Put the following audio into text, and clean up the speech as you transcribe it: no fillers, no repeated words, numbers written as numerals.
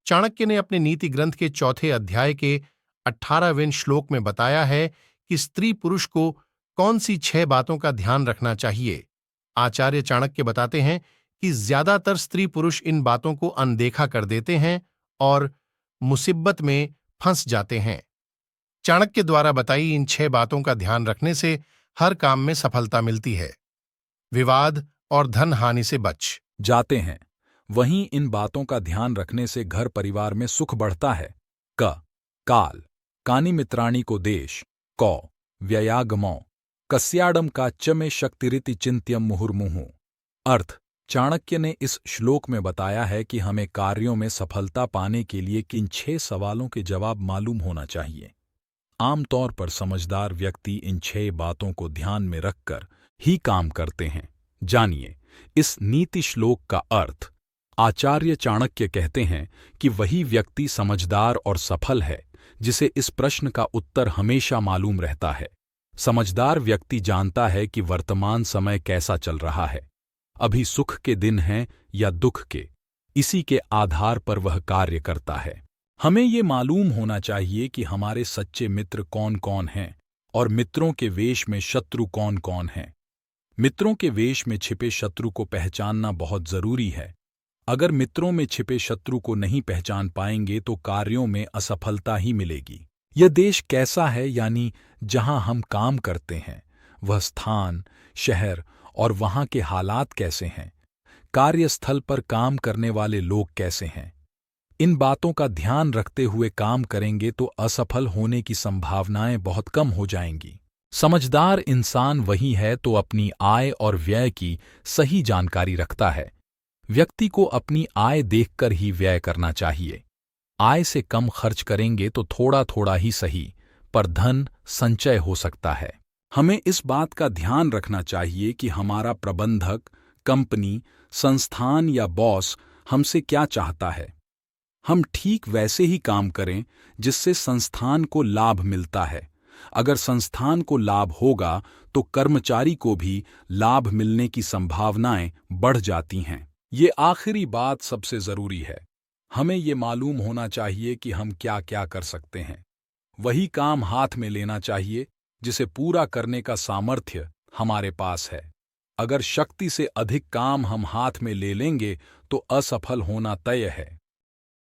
चाणक्य ने अपने नीति ग्रंथ के चौथे अध्याय के 18वें श्लोक में बताया है कि स्त्री पुरुष को कौन सी 6 बातों का ध्यान रखना चाहिए। आचार्य चाणक्य बताते हैं कि ज्यादातर स्त्री पुरुष इन बातों को अनदेखा कर देते हैं और मुसीबत में फंस जाते हैं। चाणक्य द्वारा बताई इन 6 बातों का ध्यान रखने से हर काम में सफलता मिलती है। विवाद और धन हानि से बच जाते हैं। वहीं इन बातों का ध्यान रखने से घर परिवार में सुख बढ़ता है। काल कानि मित्राणि को देश कौ व्ययागमौ कस्याडम का च में शक्तिरिति चिंत्यम मुहुर्मुहु। अर्थ, चाणक्य ने इस श्लोक में बताया है कि हमें कार्यों में सफलता पाने के लिए किन 6 सवालों के जवाब मालूम होना चाहिए। आमतौर पर समझदार व्यक्ति इन 6 बातों को ध्यान में रखकर ही काम करते हैं। जानिए इस नीति श्लोक का अर्थ। आचार्य चाणक्य कहते हैं कि वही व्यक्ति समझदार और सफल है जिसे इस प्रश्न का उत्तर हमेशा मालूम रहता है। समझदार व्यक्ति जानता है कि वर्तमान समय कैसा चल रहा है, अभी सुख के दिन हैं या दुख के। इसी के आधार पर वह कार्य करता है। हमें ये मालूम होना चाहिए कि हमारे सच्चे मित्र कौन कौन हैं और मित्रों के वेश में शत्रु कौन कौन हैं। मित्रों के वेश में छिपे शत्रु को पहचानना बहुत जरूरी है। अगर मित्रों में छिपे शत्रु को नहीं पहचान पाएंगे तो कार्यों में असफलता ही मिलेगी। यह देश कैसा है, यानी जहां हम काम करते हैं, वह स्थान, शहर और वहां के हालात कैसे हैं। कार्यस्थल पर काम करने वाले लोग कैसे हैं। इन बातों का ध्यान रखते हुए काम करेंगे तो असफल होने की संभावनाएं बहुत कम हो जाएंगी। समझदार इंसान वही है तो अपनी आय और व्यय की सही जानकारी रखता है। व्यक्ति को अपनी आय देखकर ही व्यय करना चाहिए। आय से कम खर्च करेंगे तो थोड़ा थोड़ा ही सही, पर धन संचय हो सकता है। हमें इस बात का ध्यान रखना चाहिए कि हमारा प्रबंधक, कंपनी, संस्थान या बॉस हमसे क्या चाहता है। हम ठीक वैसे ही काम करें जिससे संस्थान को लाभ मिलता है। अगर संस्थान को लाभ होगा तो कर्मचारी को भी लाभ मिलने की संभावनाएं बढ़ जाती हैं। ये आखिरी बात सबसे जरूरी है। हमें ये मालूम होना चाहिए कि हम क्या क्या कर सकते हैं। वही काम हाथ में लेना चाहिए जिसे पूरा करने का सामर्थ्य हमारे पास है। अगर शक्ति से अधिक काम हम हाथ में ले लेंगे तो असफल होना तय है।